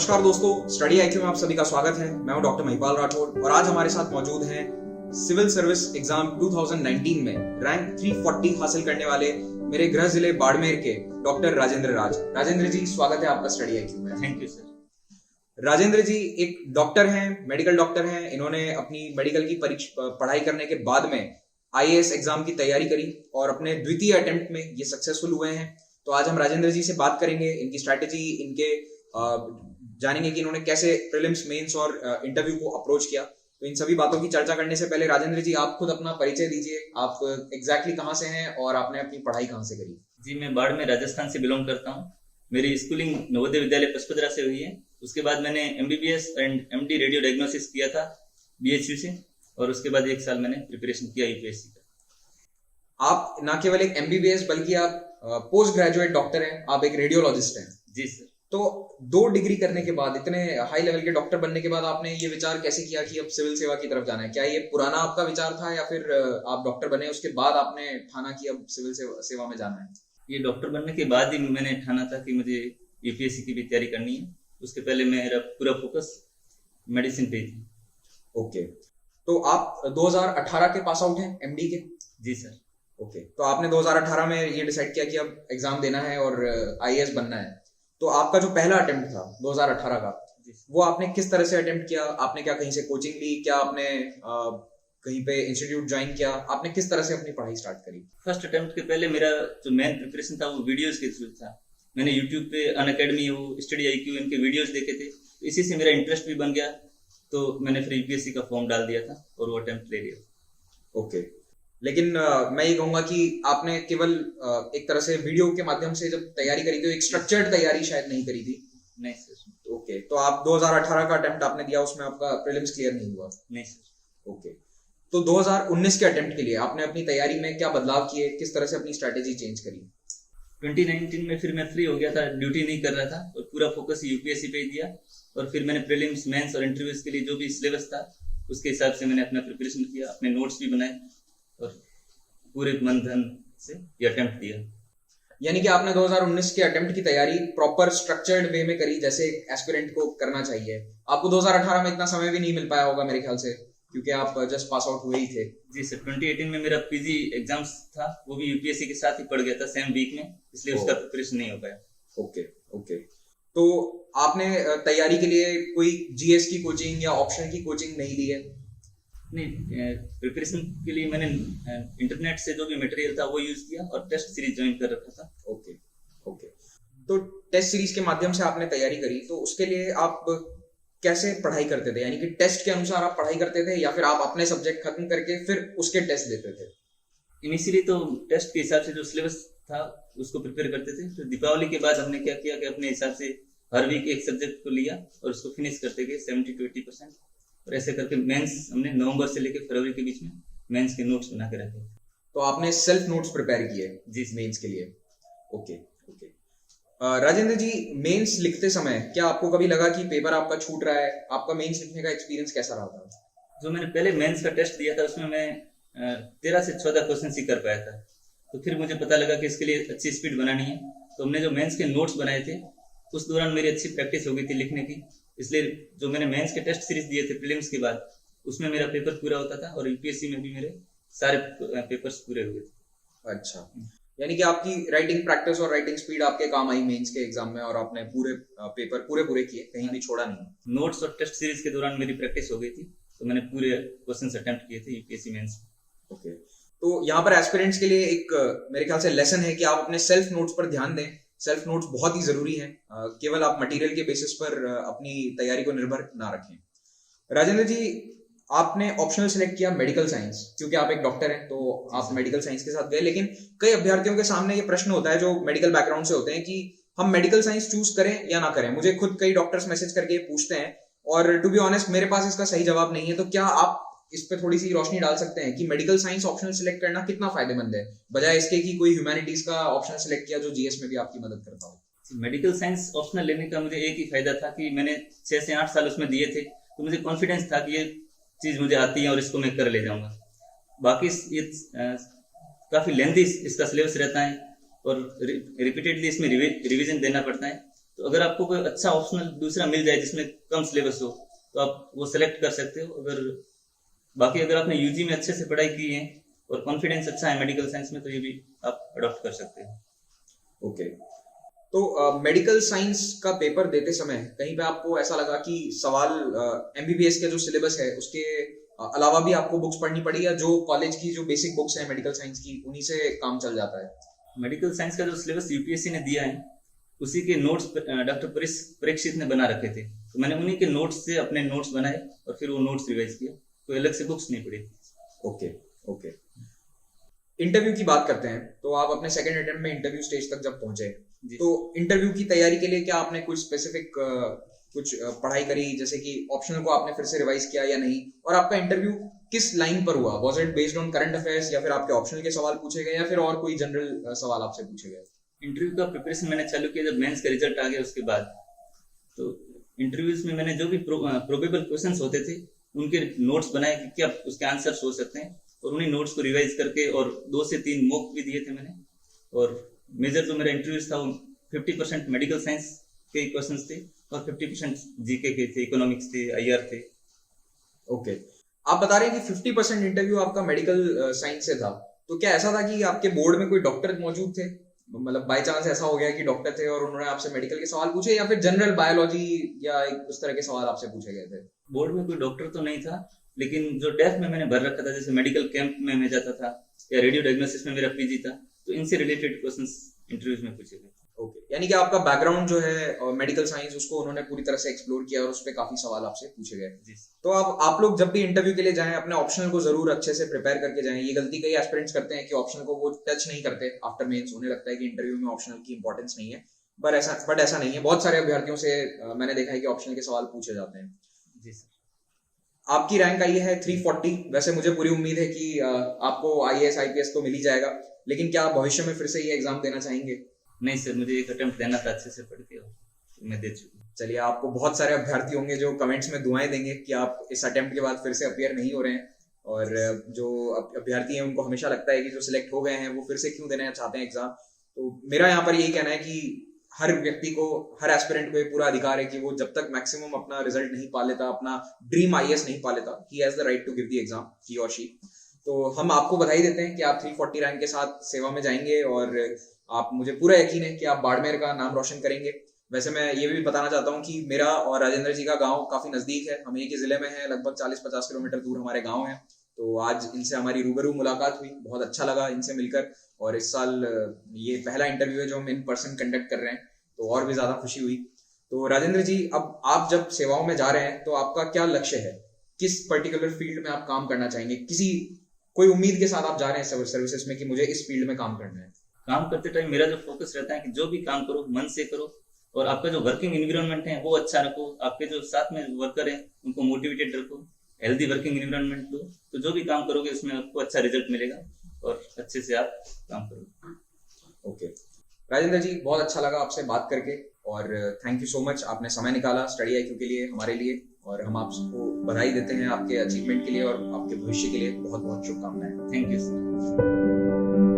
नमस्कार दोस्तों, study IQ में आप सभी का स्वागत है। मैं हूं डॉक्टर महिपाल राठौर और आज हमारे साथ मौजूद हैं सिविल सर्विस एग्जाम 2019 में रैंक 340 हासिल करने वाले मेरे गृह जिले बाड़मेर के डॉक्टर राजेंद्र राज। राजेंद्र जी, स्वागत है आपका स्टडी आईक्यू में। Thank you sir. Rajendra ji एक डॉक्टर हैं, मेडिकल डॉक्टर हैं। इन्होंने अपनी मेडिकल की पढ़ाई करने के बाद में आईएएस एग्जाम की तैयारी करी और अपने द्वितीय अटेम्प्ट में ये सक्सेसफुल हुए हैं। तो आज हम राजेंद्र जी से बात करेंगे, इनकी स्ट्रैटेजी, इनके जानेंगे कि इन्होंने कैसे प्रीलिम्स, मेंस और इंटरव्यू को अप्रोच किया। तो इन सभी बातों की चर्चा करने से पहले राजेंद्र जी, आप खुद अपना परिचय दीजिए। आप एग्जैक्टली कहाँ से हैं और आपने अपनी पढ़ाई कहाँ से करी? जी, मैं बाड़मेर राजस्थान से बिलोंग करता हूँ। मेरी स्कूलिंग नवोदय विद्यालय पचपदरा से हुई है। उसके बाद मैंने MBBS and MD radio diagnosis किया था बीएचयू से, और उसके बाद 1 साल मैंने प्रिपरेशन किया यूपीएससी का। आप न केवल एक एमबीबीएस बल्कि आप पोस्ट ग्रेजुएट डॉक्टर हैं, आप एक रेडियोलॉजिस्ट हैं। जी सर। तो 2 डिग्री करने के बाद, इतने हाई लेवल के डॉक्टर बनने के बाद आपने ये विचार कैसे किया कि अब सिविल सेवा की तरफ जाना है? क्या ये पुराना आपका विचार था या फिर आप डॉक्टर बने उसके बाद आपने ठाना कि अब सिविल सेवा में जाना है? ये डॉक्टर बनने के बाद ही मैंने ठाना था कि मुझे यूपीएससी की भी तैयारी करनी है। उसके पहले मेरा पूरा फोकस मेडिसिन पे थी। ओके, तो आप 2018 के पास आउट हैं एमडी के? जी सर। ओके, तो आपने 2018 में ये डिसाइड किया कि अब एग्जाम देना है और आईएएस बनना है। तो आपका जो पहला अटेम्प्ट था 2018 का, वो आपने किस तरह से अटेम्प्ट किया? आपने क्या कहीं से कोचिंग ली? क्या आपने कहीं पे इंस्टीट्यूट ज्वाइन किया? आपने किस तरह से अपनी पढ़ाई स्टार्ट करी? फर्स्ट अटेम्प्ट के पहले मेरा जो मेन प्रिपरेशन था वो वीडियोस के थ्रू था। मैंने यूट्यूब पे अनअकैडमी हो, स्टडी आईक्यू, इनके वीडियोस देखे थे। तो इसी से मेरा इंटरेस्ट भी बन गया, तो मैंने फिर यूपीएससी का फॉर्म डाल दिया था और वो अटेम्प्ट ले लिया। ओके, लेकिन मैं ये कहूंगा कि आपने केवल एक तरह से वीडियो के माध्यम से जब तैयारी करी, तो एक स्ट्रक्चर्ड तैयारी शायद नहीं करी थी। नहीं सर। ओके, तो आप 2018 का अटेम्प्ट आपने दिया, उसमें आपका प्रीलिम्स क्लियर नहीं हुआ? नहीं सर। ओके, तो 2019 के अटेम्प्ट के लिए आपने अपनी तैयारी में क्या बदलाव किए? किस तरह से अपनी स्ट्रैटेजी चेंज करी? 2019 में फिर मैं फ्री हो गया था, ड्यूटी नहीं कर रहा था और पूरा फोकस यूपीएससी पे ही दिया। और फिर मैंने प्रीलिम्स, मेंस और इंटरव्यूज के लिए जो भी सिलेबस था उसके हिसाब से मैंने अपना प्रिपरेशन किया, अपने नोट्स भी बनाए और पूरे मन धन से ये अटेम्प्ट दिया। यानी कि आपने 2019 के अटेम्प्ट की तैयारी प्रॉपर स्ट्रक्चर्ड वे में करी, जैसे एस्पिरेंट को करना चाहिए। आपको 2018 में इतना समय भी नहीं मिल पाया होगा मेरे ख्याल से, क्योंकि आप जस्ट पास आउट हुए ही थे। जी सर। 2018 में मेरा पीजी एग्जाम्स था, वो भी यूपीएससी के साथ ही पड़ गया था सेम वीक में, इसलिए उसका प्रिपरेशन नहीं हो पाया। ओके ओके, तो आपने तैयारी के लिए कोई जीएस की कोचिंग या ऑप्शन की कोचिंग नहीं ली है? नहीं, प्रिपरेशन के लिए मैंने इंटरनेट से जो भी मटेरियल था वो यूज किया और टेस्ट सीरीज ज्वाइन कर रखा था। ओके ओके, तो टेस्ट सीरीज के माध्यम से आपने तैयारी करी, तो उसके लिए आप कैसे पढ़ाई करते थे? यानी कि टेस्ट के अनुसार आप पढ़ाई करते थे या फिर आप अपने सब्जेक्ट खत्म करके फिर उसके टेस्ट देते थे? इनिशियली तो टेस्ट के हिसाब से जो सिलेबस था उसको प्रिपेयर करते थे। फिर दीपावली के बाद हमने क्या किया कि अपने हिसाब से हर वीक एक सब्जेक्ट को लिया और उसको फिनिश करते गए 70 to 80%। और ऐसे करके मेंस हमने नवंबर से लेकर फरवरी के बीच में मेंस के नोट्स बना के रखे। तो आपने सेल्फ नोट्स प्रिपेयर किए जी मेंस के लिए? Okay okay. Rajendra ji, mains लिखते समय क्या आपको कभी लगा कि पेपर आपका छूट रहा है? आपका मेंस लिखने का एक्सपीरियंस कैसा रहा था? जो मैंने पहले मेंस का टेस्ट दिया था उसमें मैं 13 से 14 क्वेश्चन ही कर पाया था। तो फिर मुझे पता लगा कि इसके लिए अच्छी स्पीड बनानी है, तो हमने जो मेंस के नोट्स बनाए थे उस दौरान मेरी अच्छी प्रैक्टिस हो गई थी लिखने की। इसलिए जो मैंने मेंस के टेस्ट सीरीज दिए थे प्रीलिम्स के बाद, उसमें मेरा पेपर पूरा होता था और यूपीएससी में भी मेरे सारे पेपर्स पूरे हुए थे। अच्छा, यानी कि आपकी राइटिंग प्रैक्टिस और राइटिंग स्पीड आपके काम आई मेंस के एग्जाम में और आपने पूरे पेपर पूरे किए, कहीं भी छोड़ा नहीं। नोट्स और टेस्ट सीरीज के दौरान मेरी प्रैक्टिस हो गई थी, तो मैंने पूरे क्वेश्चन अटेम्प्ट किए थे यूपीएससी मेंस। ओके, तो यहाँ पर एस्पिरेंट्स के लिए एक मेरे ख्याल से लेसन है कि आप अपने सेल्फ नोट्स पर ध्यान दें। सेल्फ नोट्स बहुत ही जरूरी है, केवल आप मटेरियल के बेसिस पर अपनी तैयारी को निर्भर ना रखें। राजेंद्र जी, आपने ऑप्शनल सिलेक्ट किया मेडिकल साइंस, क्योंकि आप एक डॉक्टर हैं, तो आप मेडिकल साइंस के साथ गए। लेकिन कई अभ्यर्थियों के सामने ये प्रश्न होता है जो मेडिकल बैकग्राउंड से होते हैं कि हम मेडिकल साइंस चूज करें या ना करें। मुझे खुद कई डॉक्टर्स मैसेज करके पूछते हैं और टू बी ऑनेस्ट मेरे पास इसका सही जवाब नहीं है। तो क्या आप इस पे थोड़ी सी रोशनी डाल सकते हैं कि मेडिकल साइंस ऑप्शनल सिलेक्ट करना कितना फायदेमंद है, बजाय इसके कि कोई ह्यूमैनिटीज का ऑप्शन सिलेक्ट किया जो जीएस में भी आपकी मदद करता हो? मेडिकल साइंस ऑप्शनल लेने का मुझे एक ही फायदा था कि मैंने 6 से 8 साल उसमें दिए थे, तो मुझे कॉन्फिडेंस था कि ये चीज मुझे आती है और इसको मैं कर ले जाऊंगा। बाकी ये काफी लेंथी इसका सिलेबस रहता है और रिपीटेडली इसमें रिवीजन देना पड़ता है, तो अगर आपको कोई अच्छा ऑप्शनल दूसरा मिल जाए जिसमें कम सिलेबस हो तो आप वो सेलेक्ट कर सकते हो। अगर आपने यूजी में अच्छे से पढ़ाई की है और कॉन्फिडेंस अच्छा है मेडिकल साइंस में, तो ये भी आप अडॉप्ट कर सकते हो। ओके। तो मेडिकल साइंस का पेपर देते समय कहीं पे आपको ऐसा लगा कि सवाल एमबीबीएस के जो सिलेबस है उसके अलावा भी आपको बुक्स पढ़नी पड़ी, या जो कॉलेज की जो बेसिक बुक्स हैं मेडिकल साइंस की उन्हीं से काम चल जाता है? मेडिकल साइंस का जो सिलेबस यूपीएससी ने दिया है उसी के नोट्स डॉक्टर परीक्षित ने बना रखे थे, तो मैंने उन्हीं के नोट्स से अपने नोट्स बनाए और फिर वो नोट्स रिवाइज किया, कोई अलग से बुक्स नहीं पढ़ी। Okay okay. इंटरव्यू की बात करते हैं, तो आप अपने सेकंड अटेम्प्ट में इंटरव्यू स्टेज तक जब पहुंचे, तो इंटरव्यू की तैयारी के लिए क्या आपने कुछ स्पेसिफिक कुछ पढ़ाई करी, जैसे कि ऑप्शनल को आपने फिर से रिवाइज किया या नहीं, और आपका इंटरव्यू किस लाइन पर हुआ? Was it based on current affairs, या फिर आपके ऑप्शनल के सवाल पूछे गए, या फिर और कोई जनरल सवाल आपसे पूछे गए? इंटरव्यू का प्रिपरेशन मैंने चालू किया जब मेंस का रिजल्ट आ गया उसके बाद। तो इंटरव्यूज में मैंने जो भी प्रोबेबल क्वेश्चंस होते थे उनके नोट्स बनाए कि क्या उसके आंसर्स हो सकते हैं, और उन्हीं नोट्स को रिवाइज करके, और 2 से 3 मॉक भी दिए थे मैंने। और मेजर जो मेरा इंटरव्यूज था वो 50% मेडिकल साइंस के क्वेश्चंस थे और 50% जीके के थे, इकोनॉमिक्स थे, आईआर थे। ओके। आप बता रहे हैं कि 50% इंटरव्यू आपका मेडिकल साइंस से था, तो क्या ऐसा था कि आपके बोर्ड में कोई डॉक्टर मौजूद थे? मतलब बाय चांस ऐसा हो गया कि डॉक्टर थे और उन्होंने आपसे मेडिकल के सवाल पूछे, या फिर जनरल बायोलॉजी या उस तरह के सवाल आपसे पूछे गए थे? बोर्ड में कोई डॉक्टर तो नहीं था, लेकिन जो डेस्क में मैंने भर रखा था, जैसे मेडिकल कैंप में मैं जाता था या रेडियो डायग्नोसिस में मेरा पीजी था, तो इनसे रिलेटेड क्वेश्चंस इंटरव्यूज में पूछे गए। ओके, यानी कि आपका बैकग्राउंड जो है मेडिकल साइंस, उसको उन्होंने पूरी तरह से एक्सप्लोर किया और उस पर काफी सवाल आपसे पूछे गए। तो आप लोग जब भी इंटरव्यू के लिए जाएं अपने ऑप्शनल को जरूर अच्छे से प्रिपेयर करके जाएं। ये गलती कई एस्पिरेंट्स करते हैं कि ऑप्शनल को वो टच नहीं करते आफ्टर मेंस, उन्हें लगता है कि इंटरव्यू में ऑप्शनल की इंपॉर्टेंस नहीं है, बट ऐसा नहीं है। बहुत सारे अभ्यर्थियों से मैंने देखा है कि ऑप्शनल के सवाल पूछे जाते हैं। जी सर। आपकी रैंक आई है 340। वैसे मुझे पूरी उम्मीद है कि आपको आईएएस आईपीएस तो मिल ही जाएगा, लेकिन क्या आप भविष्य में फिर से ये एग्जाम देना चाहेंगे? नहीं सर, मुझे एक अटेम्प्ट देना था अच्छे से पढ़ के, मैं दे चुका। चलिए, आपको बहुत सारे अभ्यर्थी होंगे जो कमेंट्स में दुआएं देंगे कि आप इस अटेम्प्ट के बाद फिर से अपीयर नहीं हो रहे हैं, और जो अभ्यर्थी हैं उनको हमेशा लगता है कि जो सिलेक्ट हो गए हैं वो फिर से क्यों देना चाहते हैं एग्जाम। तो मेरा यहाँ पर यही कहना है कि हर व्यक्ति को, हर एस्पिरेंट को ये पूरा अधिकार है कि वो जब तक मैक्सिमम अपना रिजल्ट नहीं पा लेता, अपना ड्रीम आईएएस नहीं पा लेता, he has the right to give the exam, he और शी। तो हम आपको बधाई देते हैं कि आप 340 रैंक के साथ सेवा में जाएंगे, और आप, मुझे पूरा यकीन है कि आप बाड़मेर का नाम रोशन करेंगे। वैसे मैं ये भी बताना चाहता हूँ कि मेरा और राजेंद्र जी का गांव काफी नजदीक है, हम एक ही जिले में हैं, लगभग 40-50 किलोमीटर दूर हमारे गांव है। तो आज इनसे हमारी रूबरू मुलाकात हुई, बहुत अच्छा लगा इनसे मिलकर, और इस साल ये पहला इंटरव्यू है जो हम इन पर्सन कंडक्ट कर रहे हैं, तो और भी ज्यादा खुशी हुई। तो राजेंद्र जी, अब आप जब सेवाओं में जा रहे हैं तो आपका क्या लक्ष्य है? किस पर्टिकुलर फील्ड में आप काम करना चाहेंगे? कोई उम्मीद के साथ आप जा रहे हैं सर्विसेज में कि मुझे इस फील्ड में काम करना है? काम करते टाइम मेरा जो फोकस रहता है कि जो भी काम करो मन से करो, और आपका जो वर्किंग एनवायरनमेंट है वो अच्छा रखो, आपके जो साथ में वर्कर हैं उनको मोटिवेटेड रखो, हेल्दी वर्किंग एनवायरनमेंट दो, तो जो भी काम करोगे उसमें आपको अच्छा रिजल्ट मिलेगा और अच्छे से आप काम करोगे। ओके राजेंद्र जी, बहुत अच्छा लगा आपसे बात करके, और थैंक यू सो मच, आपने समय निकाला स्टडी IQ के लिए, हमारे लिए, और हम आपको बधाई देते हैं आपके अचीवमेंट के लिए और आपके भविष्य के लिए। बहुत बहुत शुभकामनाएं। Thank you sir.